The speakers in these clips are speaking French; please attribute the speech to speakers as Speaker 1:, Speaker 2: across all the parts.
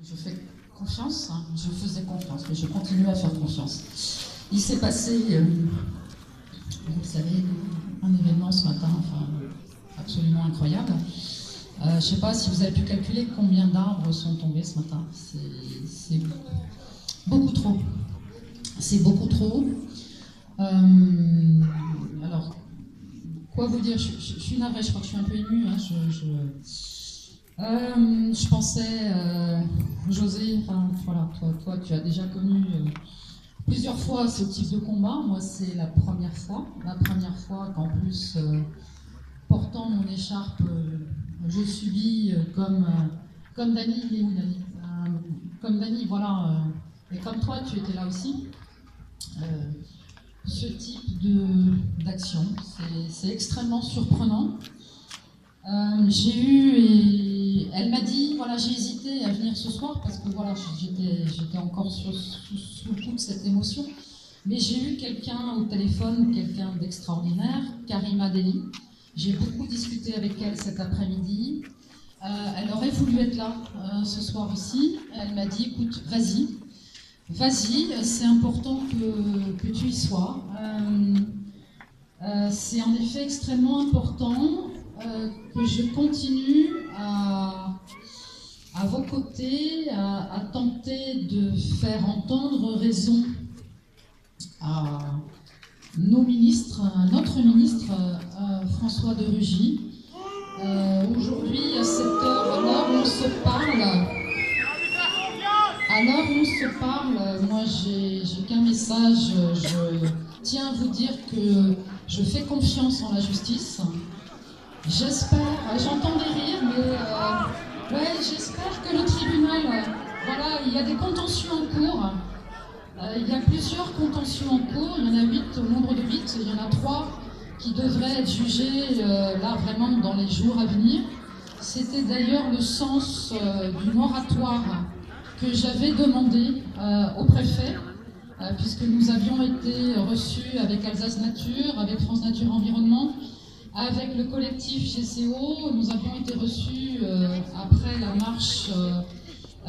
Speaker 1: je fais confiance, hein, je faisais confiance, mais je continue à faire confiance. Il s'est passé, vous le savez, un événement ce matin, enfin, absolument incroyable. Je ne sais pas si vous avez pu calculer combien d'arbres sont tombés ce matin. C'est beaucoup trop. C'est beaucoup trop. Alors, quoi vous dire, je suis navrée, je crois que je suis un peu émue. Hein, je pensais, José, enfin, voilà, toi, tu as déjà connu plusieurs fois ce type de combat. Moi, c'est la première fois. La première fois qu'en plus, portant mon écharpe, je subis comme Dany, il est où Dany comme Dany, voilà, et comme toi, tu étais là aussi. Ce type d'action, c'est extrêmement surprenant. Elle m'a dit, voilà, j'ai hésité à venir ce soir parce que voilà, j'étais encore sous le coup de cette émotion. Mais j'ai eu quelqu'un au téléphone, quelqu'un d'extraordinaire, Karima Deli. J'ai beaucoup discuté avec elle cet après-midi. Elle aurait voulu être là ce soir aussi. Elle m'a dit, écoute, vas-y, c'est important que tu y sois. C'est en effet extrêmement important que je continue à vos côtés, à tenter de faire entendre raison à nos ministres, à notre ministre François de Rugy. Aujourd'hui, à cette heure, à l'heure où on se parle, moi j'ai qu'un message. Je tiens à vous dire que je fais confiance en la justice. J'espère, j'entends des rires, mais ouais, j'espère que le tribunal, voilà, il y a des contentieux en cours. Il y a plusieurs contentieux en cours, il y en a 8, au nombre de 8, il y en a 3 qui devraient être jugés là vraiment dans les jours à venir. C'était d'ailleurs le sens du moratoire que j'avais demandé au préfet, puisque nous avions été reçus avec Alsace Nature, avec France Nature Environnement, avec le collectif GCO. Nous avions été reçus après la marche.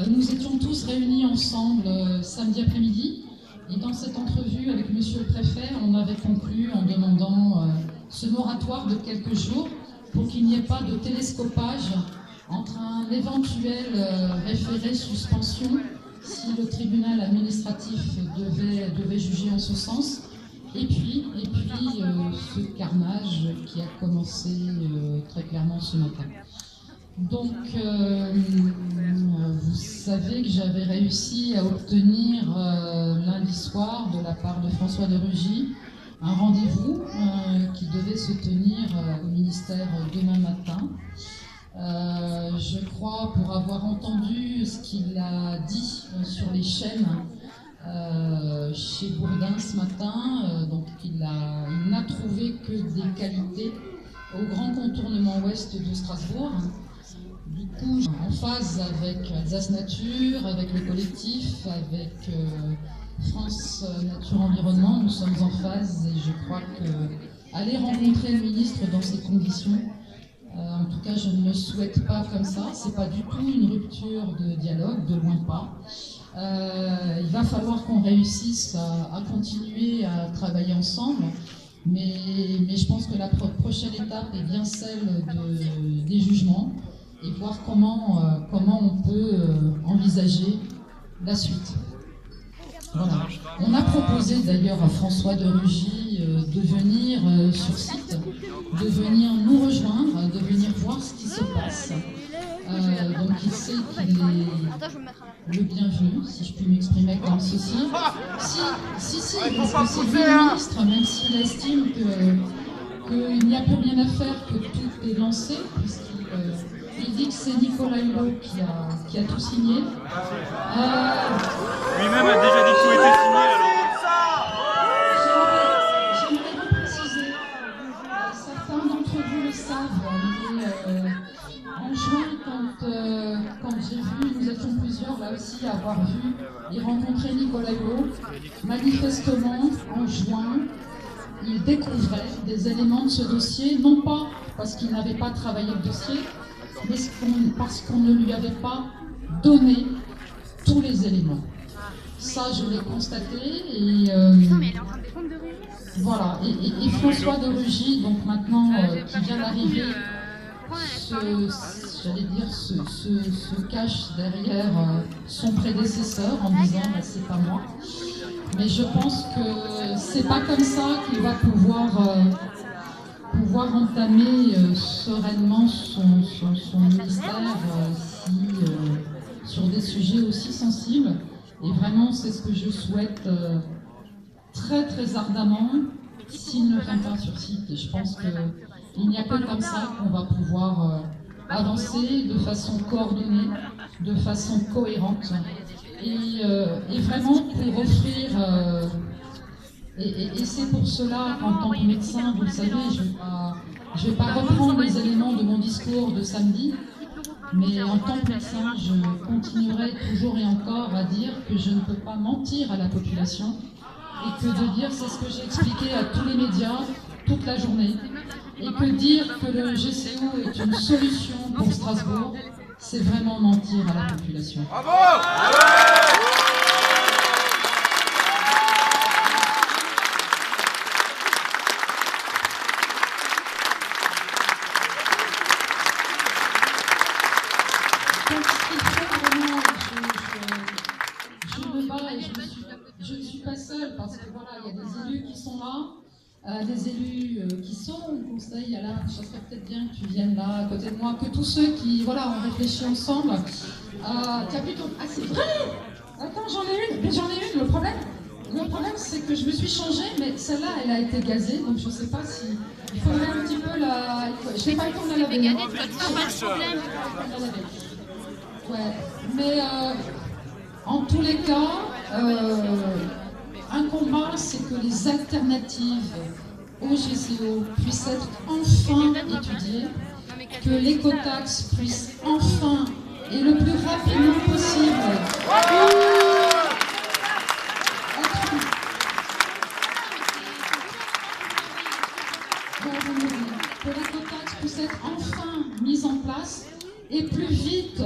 Speaker 1: Nous étions tous réunis ensemble samedi après-midi. Et dans cette entrevue avec monsieur le préfet, on avait conclu en demandant ce moratoire de quelques jours pour qu'il n'y ait pas de télescopage entre un éventuel référé suspension si le tribunal administratif devait juger en ce sens. Et puis ce carnage qui a commencé très clairement ce matin. Donc, vous savez que j'avais réussi à obtenir lundi soir de la part de François de Rugy un rendez-vous qui devait se tenir au ministère demain matin. Je crois, pour avoir entendu ce qu'il a dit sur les chaînes chez Bourdin ce matin, donc il n'a trouvé que des qualités au grand contournement ouest de Strasbourg. Du coup, en phase avec Alsace Nature, avec le collectif, avec France Nature Environnement, nous sommes en phase et je crois qu'aller rencontrer le ministre dans ces conditions, en tout cas je ne le souhaite pas comme ça, c'est pas du tout une rupture de dialogue, de loin pas. Il va falloir qu'on réussisse à continuer à travailler ensemble, mais je pense que la prochaine étape est bien celle des jugements et voir comment on peut envisager la suite. Voilà. On a proposé d'ailleurs à François de Rugy de venir sur site, de venir nous rejoindre, de venir voir ce qui se passe. Donc il sait qu'il est le bienvenu, si je puis m'exprimer comme ceci. Si, parce que c'est lui le ministre, même s'il estime qu'il n'y a plus rien à faire, que tout est lancé, puisqu'il dit que c'est Nicolas Hulot qui a tout signé.
Speaker 2: Lui-même a déjà dit que tout était signé.
Speaker 1: J'aimerais repréciser, certains d'entre vous le savent, mais en juin, quand j'ai vu, nous étions plusieurs là aussi à avoir vu et rencontré Nicolas Hulot, manifestement en juin, il découvrait des éléments de ce dossier, non pas parce qu'il n'avait pas travaillé le dossier, mais parce qu'on ne lui avait pas donné tous les éléments. Ça, je l'ai constaté et voilà. Et François de Rugy, donc maintenant qui vient d'arriver, se cache derrière son prédécesseur en disant bah, c'est pas moi. Mais je pense que c'est pas comme ça qu'il va pouvoir entamer sereinement son ministère sur des sujets aussi sensibles. Et vraiment, c'est ce que je souhaite très très ardemment s'il ne vient pas sur site. Et je pense qu'il n'y a que comme ça qu'on va pouvoir avancer de façon coordonnée, de façon cohérente. Et vraiment pour offrir... Et c'est pour cela qu'en tant que médecin, vous le savez, je ne vais pas reprendre les éléments de mon discours de samedi, mais en tant que médecin, je continuerai toujours et encore à dire que je ne peux pas mentir à la population et que de dire, c'est ce que j'ai expliqué à tous les médias toute la journée, et que dire que le GCO est une solution pour Strasbourg, c'est vraiment mentir à la population.
Speaker 3: Bravo!
Speaker 1: Je ne suis pas seule parce que voilà, il y a des élus qui sont là, des élus qui sont au conseil. Alain, ça serait peut-être bien que tu viennes là à côté de moi, que tous ceux qui voilà, ont réfléchi ensemble. Tiens, plutôt. Ah, c'est vrai! Attends, j'en ai une. Mais j'en ai une. Le problème c'est que je me suis changée, mais celle-là, elle a été gazée, donc je ne sais pas si. Il faudrait un petit peu la. Je n'ai pas le temps de la laver. Ouais, mais en tous les cas, un combat, c'est que les alternatives au GCO puissent être enfin étudiées, que l'écotaxe puisse enfin et le plus rapidement possible que l'écotaxe puisse être enfin mise en place et plus vite